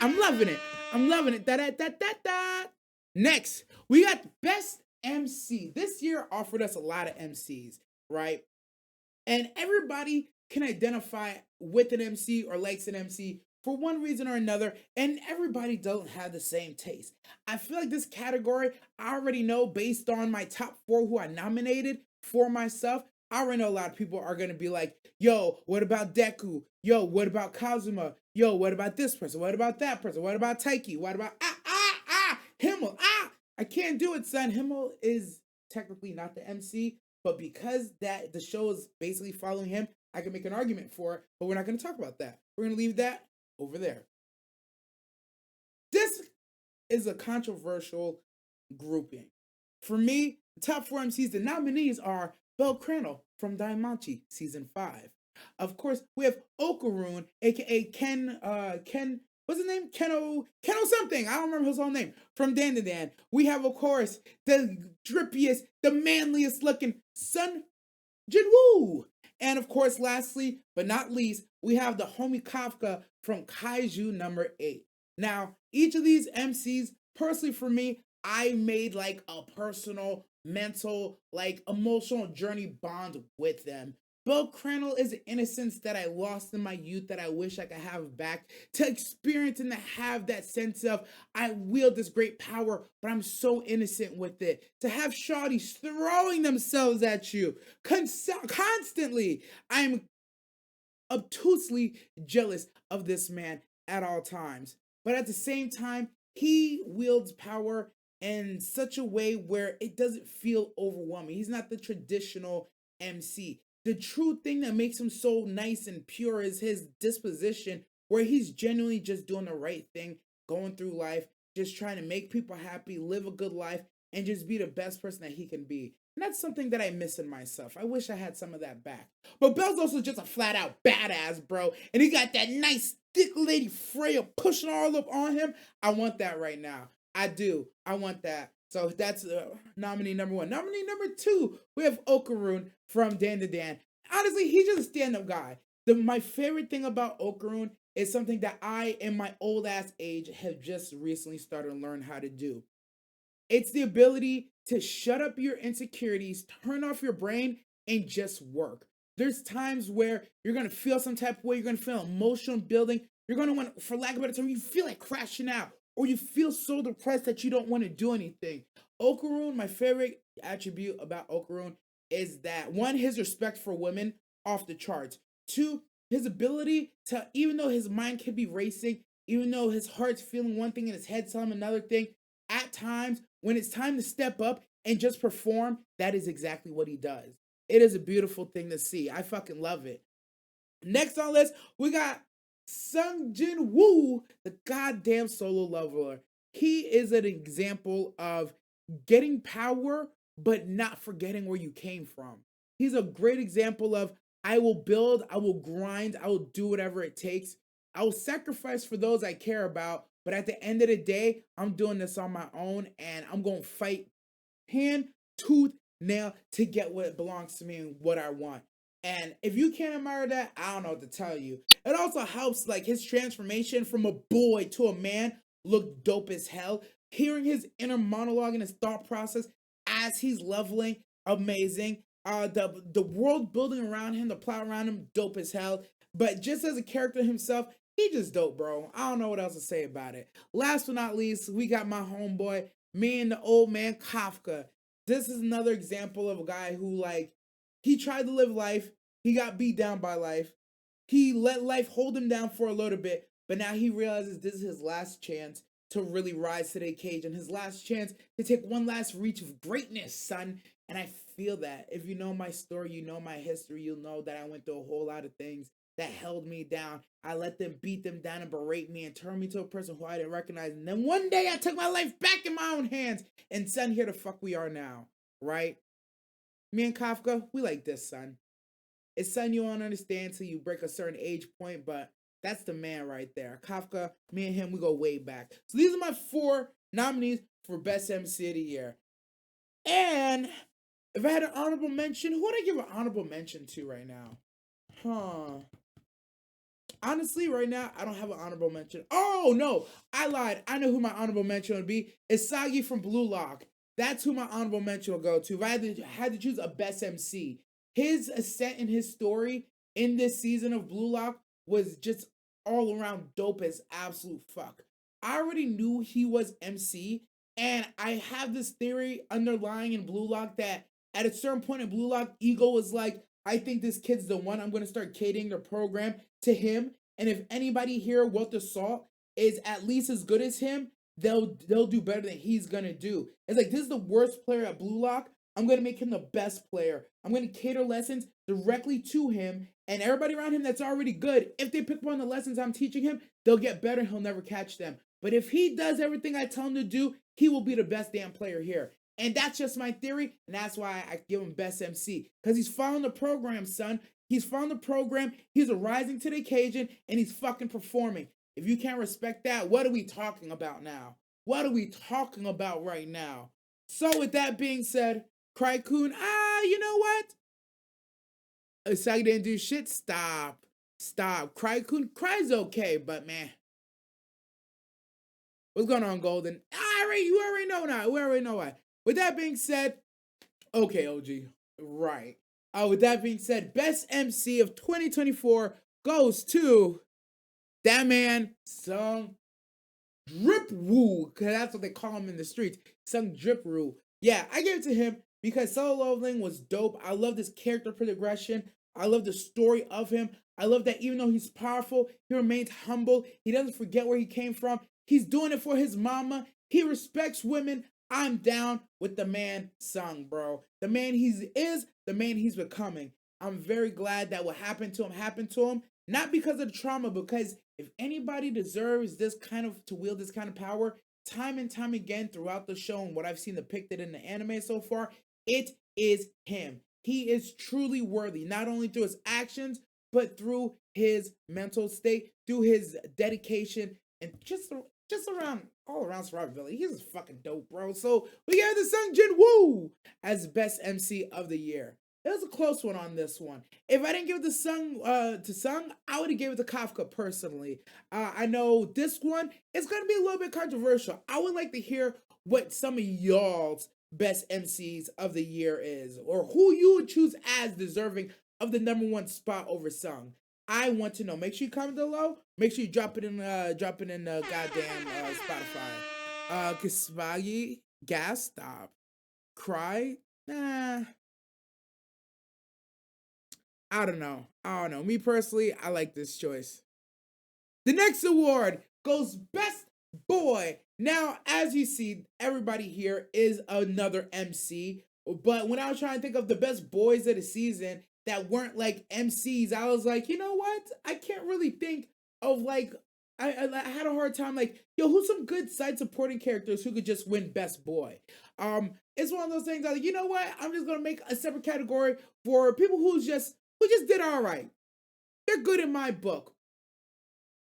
I'm loving it. I'm loving it. Da da da da da. Next, we got best MC. This year offered us a lot of MCs, right? And everybody can identify with an MC or likes an MC for one reason or another, and everybody don't have the same taste. I feel like this category, I already know based on my top four who I nominated for myself. I already know a lot of people are gonna be like, yo, what about Deku? Yo, what about Kazuma? Yo, what about this person? What about that person? What about Taiki? What about Himmel? I can't do it, son. Himmel is technically not the MC, but because that the show is basically following him, I can make an argument for it, but we're not going to talk about that. We're going to leave that over there. This is a controversial grouping. For me, the top four MCs, the nominees are Bel Crannel from Daimachi season 5. Of course, we have Okaroon, aka Ken, what's his name? Keno something. I don't remember his whole name. From Dan to Dan. We have, of course, the drippiest, the manliest looking Sun Jinwoo. And of course, lastly, but not least, we have the homie Kafka from Kaiju number 8. Now, each of these MCs, personally for me, I made like a personal, mental, like emotional journey bond with them. Bill Crannel is an innocence that I lost in my youth that I wish I could have back. To experience and to have that sense of I wield this great power, but I'm so innocent with it. To have shawties throwing themselves at you constantly. I'm obtusely jealous of this man at all times. But at the same time, he wields power in such a way where it doesn't feel overwhelming. He's not the traditional MC. The true thing that makes him so nice and pure is his disposition, where he's genuinely just doing the right thing, going through life, just trying to make people happy, live a good life, and just be the best person that he can be. And that's something that I miss in myself. I wish I had some of that back. But Bell's also just a flat out badass, bro. And he got that nice thick lady Freya pushing all up on him. I want that right now. I do. I want that. So that's nominee number 1. Nominee number 2, we have Okaroon from Dan to Dan. Honestly, he's just a stand-up guy. My favorite thing about Okaroon is something that I, in my old ass age, have just recently started to learn how to do. It's the ability to shut up your insecurities, turn off your brain, and just work. There's times where you're gonna feel some type of way, you're gonna feel emotional building, you're gonna want, for lack of a better term, you feel like crashing out, or you feel so depressed that you don't want to do anything. Okaroon, my favorite attribute about Okaroon is that one, his respect for women off the charts. Two, his ability to, even though his mind can be racing, even though his heart's feeling one thing and his head's telling him another thing, at times when it's time to step up and just perform, that is exactly what he does. It is a beautiful thing to see. I fucking love it. Next on the list, we got Sung Jin Woo, the goddamn solo leveler. He is an example of getting power, but not forgetting where you came from. He's a great example of I will build, I will grind, I will do whatever it takes. I will sacrifice for those I care about, but at the end of the day, I'm doing this on my own and I'm going to fight hand, tooth, nail to get what belongs to me and what I want. And if you can't admire that, I don't know what to tell you. It also helps, like, his transformation from a boy to a man look dope as hell. Hearing his inner monologue and his thought process as he's leveling, amazing. The world building around him, the plot around him, dope as hell. But just as a character himself, he just dope, bro. I don't know what else to say about it. Last but not least, we got my homeboy, me and the old man Kafka. This is another example of a guy who, like, he tried to live life. He got beat down by life. He let life hold him down for a little bit, but now he realizes this is his last chance to really rise to the occasion, his last chance to take one last reach of greatness, son. And I feel that. If you know my story, you know my history, you'll know that I went through a whole lot of things that held me down. I let them beat them down and berate me and turn me to a person who I didn't recognize. And then one day I took my life back in my own hands. And son, here the fuck we are now, right? Me and Kafka, we like this, son. It's something you won't understand till you break a certain age point, but that's the man right there. Kafka, me and him, we go way back. So these are my 4 nominees for Best MC of the Year. And if I had an honorable mention, who would I give an honorable mention to right now? Huh. Honestly, right now, I don't have an honorable mention. Oh, no, I lied. I know who my honorable mention would be. It's Sagi from Blue Lock. That's who my honorable mention will go to. If I had to choose a best MC, his ascent in his story in this season of Blue Lock was just all around dope as absolute fuck. I already knew he was MC, and I have this theory underlying in Blue Lock that at a certain point in Blue Lock, Ego was like, I think this kid's the one. I'm going to start catering the program to him. And if anybody here, Walter Salt, is at least as good as him, they'll do better than he's gonna do. It's like this is the worst player at Blue Lock. I'm gonna make him the best player. I'm gonna cater lessons directly to him, and everybody around him that's already good. If they pick up on the lessons I'm teaching him, they'll get better. He'll never catch them. But if he does everything I tell him to do, he will be the best damn player here. And that's just my theory, and that's why I give him best MC. Because he's following the program, son. He's following the program, he's rising to the occasion, and he's fucking performing. If you can't respect that, what are we talking about now? What are we talking about right now? So with that being said, Cry-kun, you know what? Usagi didn't do shit? Stop. Cry-kun, Cry's okay, but man. What's going on, Golden? You already know now. We already know why. With that being said, okay, OG. Right. With that being said, best MC of 2024 goes to that man, Sung Drip Woo, because that's what they call him in the streets. Sung Drip Woo. Yeah, I gave it to him because Solo Leveling was dope. I love this character progression. I love the story of him. I love that even though he's powerful, he remains humble. He doesn't forget where he came from. He's doing it for his mama. He respects women. I'm down with the man Sung, bro. The man he is, the man he's becoming. I'm very glad that what happened to him. Not because of the trauma, because if anybody deserves this kind of, to wield this kind of power, time and time again throughout the show and what I've seen depicted in the anime so far, it is him. He is truly worthy, not only through his actions, but through his mental state, through his dedication, and just all around survivability. He's fucking dope, bro. So we got the Sung Jin Woo as best MC of the year. It was a close one on this one. If I didn't give it to Sung, I would have given it to Kafka personally. I know this one is going to be a little bit controversial. I would like to hear what some of y'all's best MCs of the year is, or who you would choose as deserving of the #1 spot over Sung. I want to know. Make sure you comment below. Make sure you drop it in goddamn Spotify. Kisvagi, Gas Stop, Cry, nah. I don't know. Me personally, I like this choice. The next award goes Best Boy. Now, as you see, everybody here is another MC. But when I was trying to think of the best boys of the season that weren't like MCs, I was like, you know what? I can't really think of like, I had a hard time like, yo, who's some good side supporting characters who could just win Best Boy? It's one of those things I was like, you know what? I'm just gonna make a separate category for people who just did all right. They're good in my book.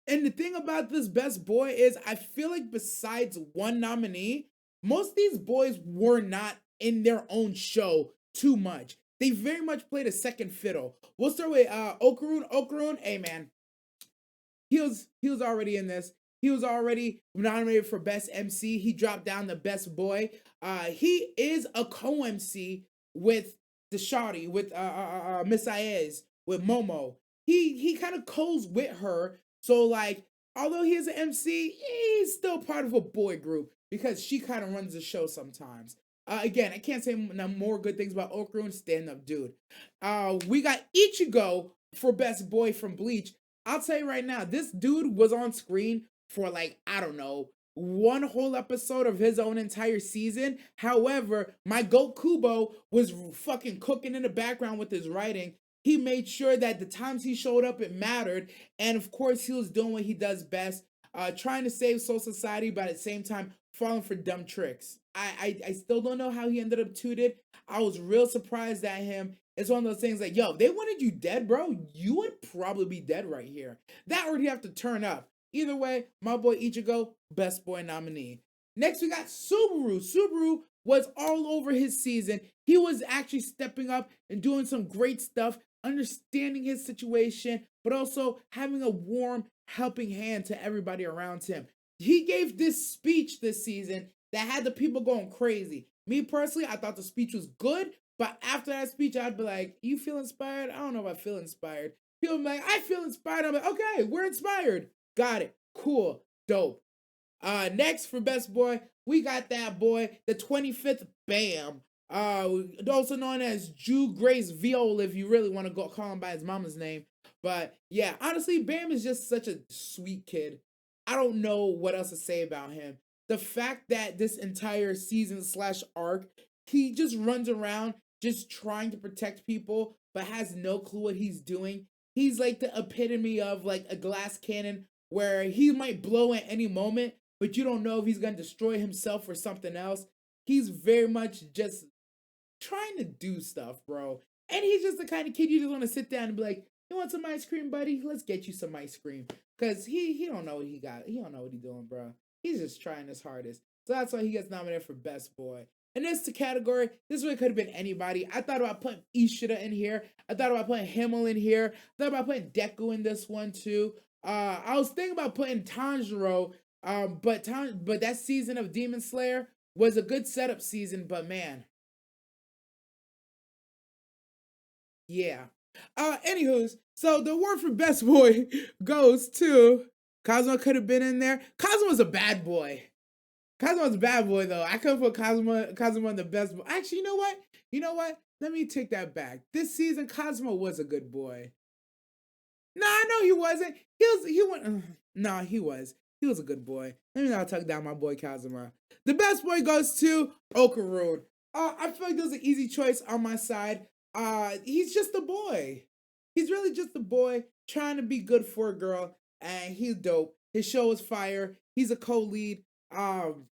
And the thing about this Best Boy is I feel like besides one nominee, most of these boys were not in their own show too much. They very much played a second fiddle. We'll start with Okarun, hey man. He was already in this. He was already nominated for Best MC. He dropped down to Best Boy. He is a co-MC with the shawty, with Miss Ayez, with Momo. He kind of co's with her. So like, although he is an MC, he's still part of a boy group because she kind of runs the show sometimes. Again, I can't say no more good things about Okarun, stand-up dude. We got Ichigo for Best Boy from Bleach. I'll tell you right now, this dude was on screen for like, I don't know, one whole episode of his own entire season. However, my goat Kubo was fucking cooking in the background with his writing. He made sure that the times he showed up, it mattered. And of course, he was doing what he does best, trying to save Soul Society, but at the same time, falling for dumb tricks. I still don't know how he ended up tooted. I was real surprised at him. It's one of those things like, yo, if they wanted you dead, bro, you would probably be dead right here. That or you have to turn up. Either way, my boy Ichigo, Best Boy nominee. Next, we got Subaru. Subaru was all over his season. He was actually stepping up and doing some great stuff understanding his situation, but also having a warm, helping hand to everybody around him. He gave this speech this season that had the people going crazy. Me personally, I thought the speech was good, but after that speech, I'd be like, "You feel inspired?" I don't know if I feel inspired. People be like, "I feel inspired." I'm like, "Okay, we're inspired. Got it. Cool. Dope." Next for best boy, we got that boy, the 25th Bam. Also known as Jew Grace Viola, if you really want to go call him by his mama's name. But yeah, honestly, Bam is just such a sweet kid. I don't know what else to say about him. The fact that this entire season slash arc, he just runs around just trying to protect people, but has no clue what he's doing. He's like the epitome of like a glass cannon where he might blow at any moment, but you don't know if he's gonna destroy himself or something else. He's very much just trying to do stuff, bro. And he's just the kind of kid you just want to sit down and be like, "You want some ice cream, buddy? Let's get you some ice cream." Cause he don't know what he got. He don't know what he's doing, bro. He's just trying his hardest. So that's why he gets nominated for best boy. And this category, this really could have been anybody. I thought about putting Ishida in here. I thought about putting Himmel in here. I thought about putting Deku in this one too. I was thinking about putting Tanjiro, but that season of Demon Slayer was a good setup season. But man, yeah. Anywho's, so the award for best boy goes to Cosmo. Could have been in there. Cosmo's a bad boy. Cosmo's a bad boy though. I couldn't put Cosmo in the best boy. Actually, you know what? You know what? Let me take that back. This season, Cosmo was a good boy. Nah, no, he wasn't. He went. Nah, he was. He was a good boy. Let me not tuck down my boy Kazuma. The best boy goes to Okaroon. I feel like there's an easy choice on my side. He's just a boy. He's really just a boy trying to be good for a girl, and he's dope. His show is fire. He's a co-lead. Um,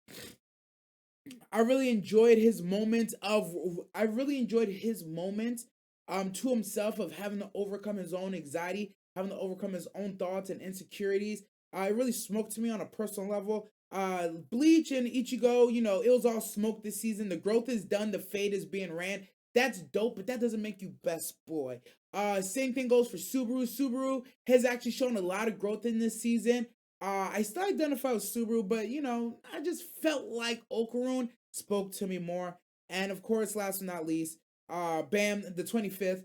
I really enjoyed his moment of I really enjoyed his moment to himself of having to overcome his own anxiety, having to overcome his own thoughts and insecurities. It really smoked to me on a personal level. Bleach and Ichigo, it was all smoke this season. The growth is done, the fade is being ran. That's dope, but that doesn't make you best boy. Same thing goes for Subaru. Subaru has actually shown a lot of growth in this season. I still identify with Subaru, but I just felt like Okaroon spoke to me more. And of course, last but not least, Bam, the 25th.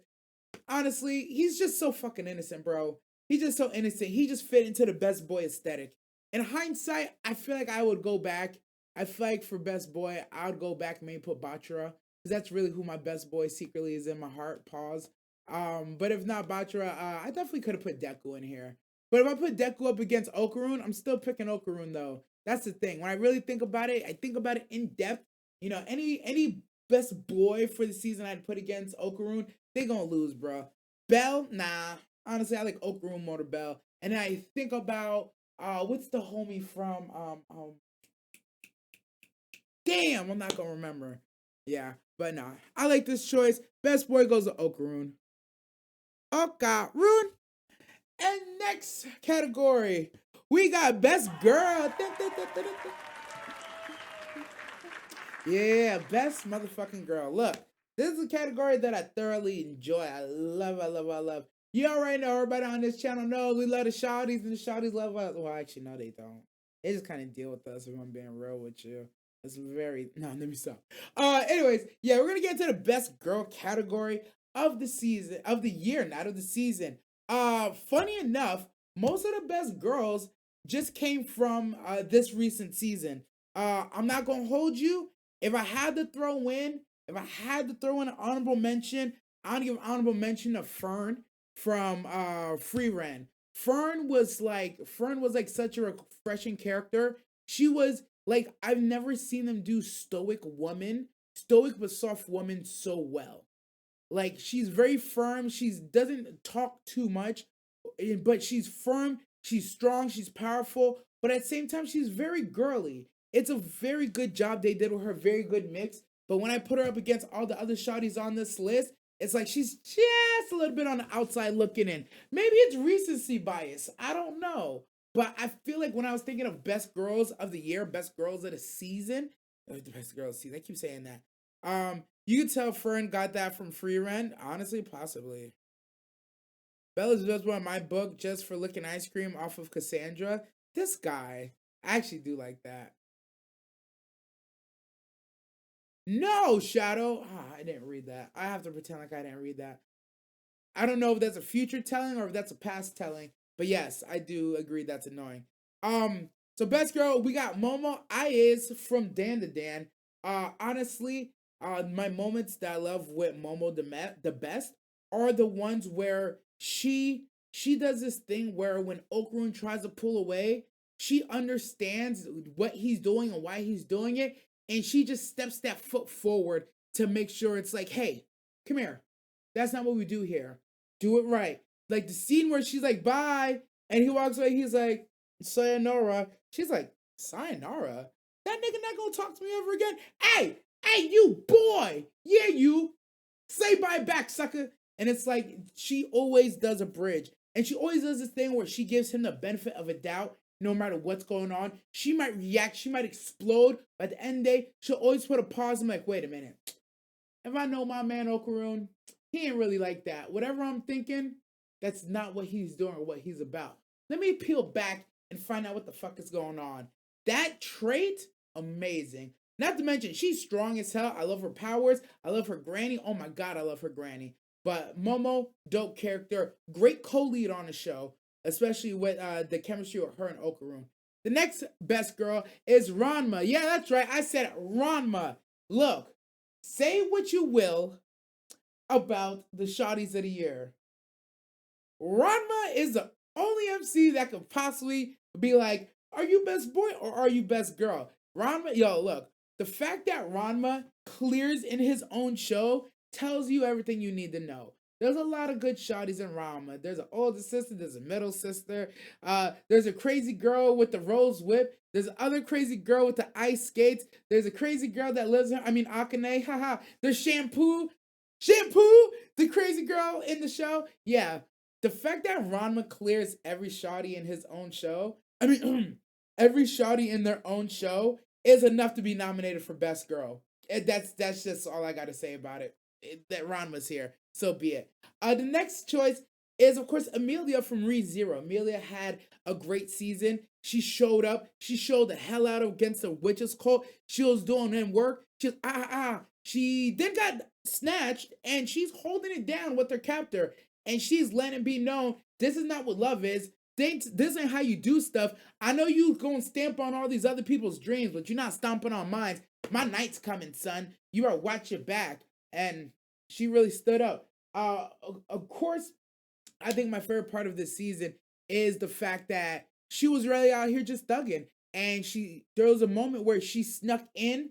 Honestly, he's just so fucking innocent, bro. He's just so innocent. He just fit into the best boy aesthetic. In hindsight, I feel like I would go back. I feel like for best boy, I would go back and maybe put Bachara. Because that's really who my best boy secretly is in my heart. Pause. But if not Bachara, I definitely could have put Deku in here. But if I put Deku up against Okaroon, I'm still picking Okaroon though. That's the thing. When I really think about it, I think about it in depth. Any best boy for the season I'd put against Okaroon, they gonna lose, bro. Bell, nah. Honestly, I like Okaroon more than Bell. And then I think about what's the homie from damn, I'm not gonna remember. Yeah, but nah. I like this choice. Best boy goes to Okaroon. Okaroon. And next category, we got best girl. Yeah, best motherfucking girl. Look, this is a category that I thoroughly enjoy. I love, I love, I love. You already know, everybody on this channel knows we love the shawties, and the shawties love us. Well, actually, no, they don't. They just kind of deal with us if I'm being real with you. It's very no. Let me stop. Anyways, yeah, we're gonna get into the best girl category of the season, of the year, not of the season. Funny enough, most of the best girls just came from this recent season. I'm not gonna hold you. If I had to throw in, if I had to throw in an honorable mention, I'd give an honorable mention to Fern from frieren. Fern was like such a refreshing character. She was like I've never seen them do stoic but soft woman so well. Like she's very firm. She doesn't talk too much, but she's firm. She's strong. She's powerful. But at the same time, she's very girly. It's a very good job they did with her. Very good mix. But when I put her up against all the other shotties on this list, it's like she's just a little bit on the outside looking in. Maybe it's recency bias. I don't know. But I feel like when I was thinking of best girls of the year, best girls of the season, the best girls of the season, I keep saying that. You could tell Fern got that from frieren. Honestly, possibly. Bella's just one my book just for licking ice cream off of Cassandra. This guy, I actually do like that. No, Shadow. Ah, I didn't read that. I have to pretend like I didn't read that. I don't know if that's a future telling or if that's a past telling, but yes, I do agree that's annoying. Um, so best girl, we got Momo. I is from Dan to Dan. Honestly, my moments that I love with Momo the best are the ones where she does this thing where when Okarun tries to pull away, she understands what he's doing and why he's doing it, and she just steps that foot forward to make sure it's like, hey, come here. That's not what we do here. Do it right. Like the scene where she's like, bye, and he walks away, he's like, sayonara. She's like, sayonara? That nigga not gonna talk to me ever again? Hey, you boy! Yeah, you! Say bye back, sucker! And it's like, she always does a bridge. And she always does this thing where she gives him the benefit of a doubt no matter what's going on. She might react, she might explode, but at the end of the day, she'll always put a pause and like, wait a minute. If I know my man Okarun, he ain't really like that. Whatever I'm thinking, that's not what he's doing or what he's about. Let me peel back and find out what the fuck is going on. That trait, amazing. Not to mention, she's strong as hell. I love her powers. I love her granny. Oh my god, I love her granny. But Momo, dope character. Great co-lead on the show, especially with the chemistry with her and Okarun. The next best girl is Ranma. Yeah, that's right. I said Ranma. Look, say what you will about the shotties of the year. Ranma is the only MC that could possibly be like, are you best boy or are you best girl? Ranma, yo, look, the fact that Ranma clears in his own show tells you everything you need to know. There's a lot of good shotties in Ranma. There's an older sister, there's a middle sister, there's a crazy girl with the rose whip, there's another crazy girl with the ice skates, there's a crazy girl that lives in, Akane, haha. There's Shampoo, the crazy girl in the show. Yeah, the fact that Ranma clears every shawty in his own show, every shawty in their own show is enough to be nominated for best girl. That's just all I got to say about it. That Ranma's here, so be it. The next choice is of course Amelia from ReZero. Amelia had a great season. She showed up. She showed the hell out against the witches cult. She was doing in work. She was She then got snatched, and she's holding it down with her captor, and she's letting it be known this is not what love is. This ain't how you do stuff. I know you gonna stamp on all these other people's dreams, but you're not stomping on mine. My night's coming, son. You better watch your back. And she really stood up. Of course, I think my favorite part of this season is the fact that she was really out here just thugging. And there was a moment where she snuck in.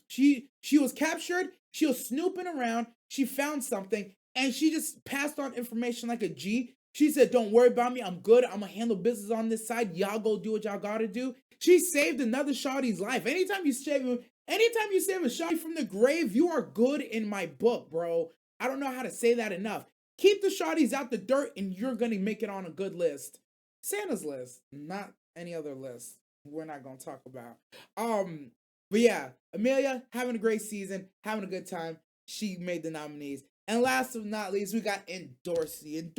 She was captured. She was snooping around. She found something, and she just passed on information like a G. She said, "Don't worry about me. I'm good. I'm gonna handle business on this side. Y'all go do what y'all gotta do." She saved another shawty's life. Anytime you save a shawty from the grave, you are good in my book, bro. I don't know how to say that enough. Keep the shawties out the dirt, and you're gonna make it on a good list. Santa's list, not any other list. We're not gonna talk about. But yeah, Amelia having a great season, having a good time. She made the nominees. And last but not least, we got Endorsey.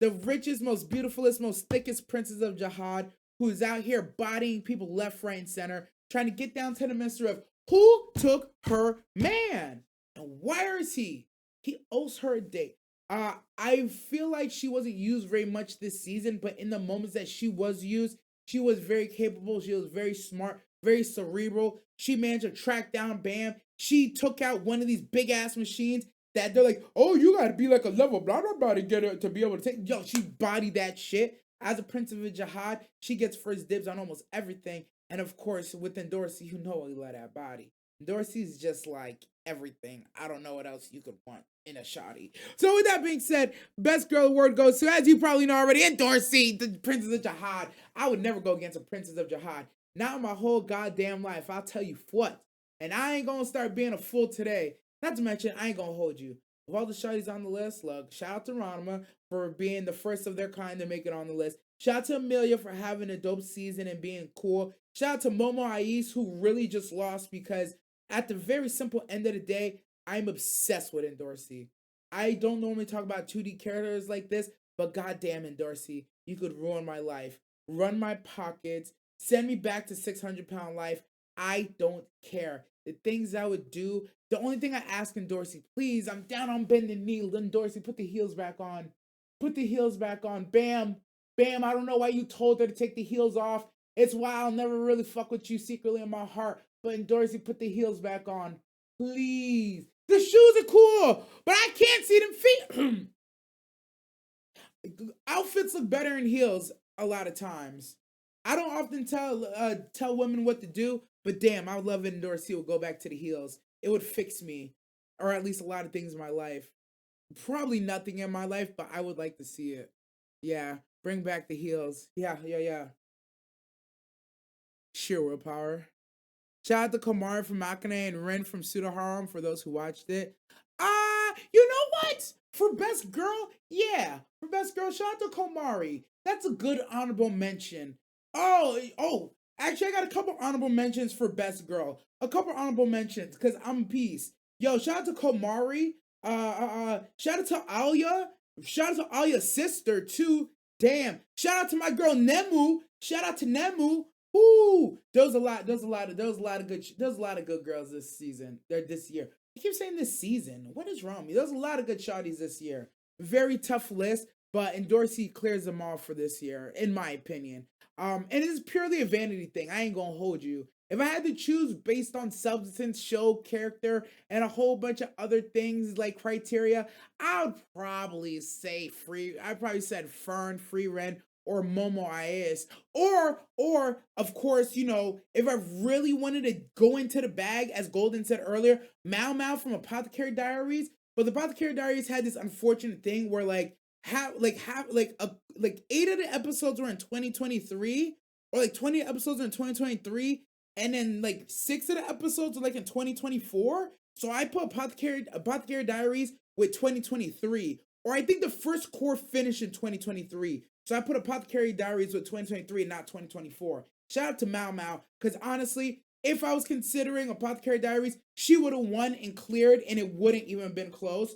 The richest, most beautifulest, most thickest princess of Jihad, who's out here bodying people left, right, and center, trying to get down to the mystery of who took her man and where is he? He owes her a date. I feel like she wasn't used very much this season, but in the moments that she was used, she was very capable. She was very smart, very cerebral. She managed to track down Bam. She took out one of these big ass machines that they're like, oh, you gotta be like a level blah blah blah to get her to be able to take. Yo, she bodied that shit. As a Prince of a Jihad, she gets first dibs on almost everything. And of course, within Dorsey, you know he let that body. Dorsey's just like everything. I don't know what else you could want in a shoddy. So with that being said, best girl award goes to, as you probably know already, in Dorsey, the Princess of Jihad. I would never go against a Princess of Jihad. Not in my whole goddamn life. I'll tell you what. And I ain't gonna start being a fool today. Not to mention, I ain't gonna hold you. Of all the shawties on the list, look, shout out to Ranma for being the first of their kind to make it on the list. Shout out to Amelia for having a dope season and being cool. Shout out to Momo Ais, who really just lost because at the very simple end of the day, I'm obsessed with Endorsey. I don't normally talk about 2D characters like this, but goddamn it, Dorsey, you could ruin my life, run my pockets, send me back to 600-pound life. I don't care. The things I would do, the only thing I ask in Dorsey, please, I'm down on bending knee. Then Dorsey, put the heels back on. Put the heels back on. Bam. Bam. I don't know why you told her to take the heels off. It's why I'll never really fuck with you secretly in my heart. But in Dorsey, put the heels back on. Please. The shoes are cool, but I can't see them feet. Outfits look better in heels a lot of times. I don't often tell women what to do, but damn, I would love it if Dorsey would go back to the heels. It would fix me, or at least a lot of things in my life. Probably nothing in my life, but I would like to see it. Yeah, bring back the heels. Yeah. Sheer willpower. Shout out to Komari from Makane and Ren from Pseudo Harem for those who watched it. You know what? For best girl, yeah. For best girl, shout out to Komari. That's a good honorable mention. Actually, I got a couple honorable mentions for best girl. A couple honorable mentions, because I'm peace. Yo, shout out to Komari. Shout out to Alia. Shout out to Alia's sister, too. Damn. Shout out to my girl Nemu. Shout out to Nemu. Ooh, there's a lot of good girls this season. This year. I keep saying this season. What is wrong with me? There's a lot of good shawties this year. Very tough list, but Dorsey clears them all for this year, in my opinion. And it's purely a vanity thing. I ain't gonna hold you. If I had to choose based on substance, show, character, and a whole bunch of other things like criteria, I would probably say I probably said Fern, frieren, or Momo Ias. Or of course, if I really wanted to go into the bag, as Golden said earlier, Mao Mao from Apothecary Diaries. But the Apothecary Diaries had this unfortunate thing where like 8 of the episodes were in 2023, or like 20 episodes were in 2023, and then like 6 of the episodes were like in 2024. So I put Apothecary Diaries with 2023. Or I think the first cour finished in 2023. So I put Apothecary Diaries with 2023 and not 2024. Shout out to Mao Mao, because honestly, if I was considering Apothecary Diaries, she would have won and cleared, and it wouldn't even been close.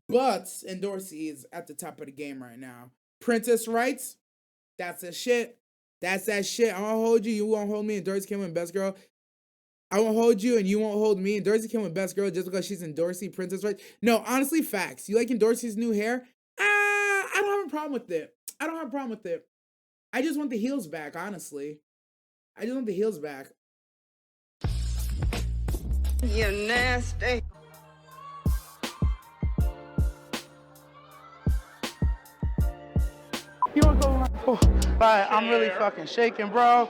But Dorsey is at the top of the game right now. Princess Rights, that's that shit. That's that shit. I won't hold you. You won't hold me. And Dorsey came with Best Girl. I won't hold you, and you won't hold me. And Dorsey came with Best Girl just because she's in Dorsey, Princess Rights. No, honestly, facts. You liking Dorsey's new hair? I don't have a problem with it. I just want the heels back, honestly. I just want the heels back. You nasty. You wanna go around? Oh, right, I'm really fucking shaking, bro.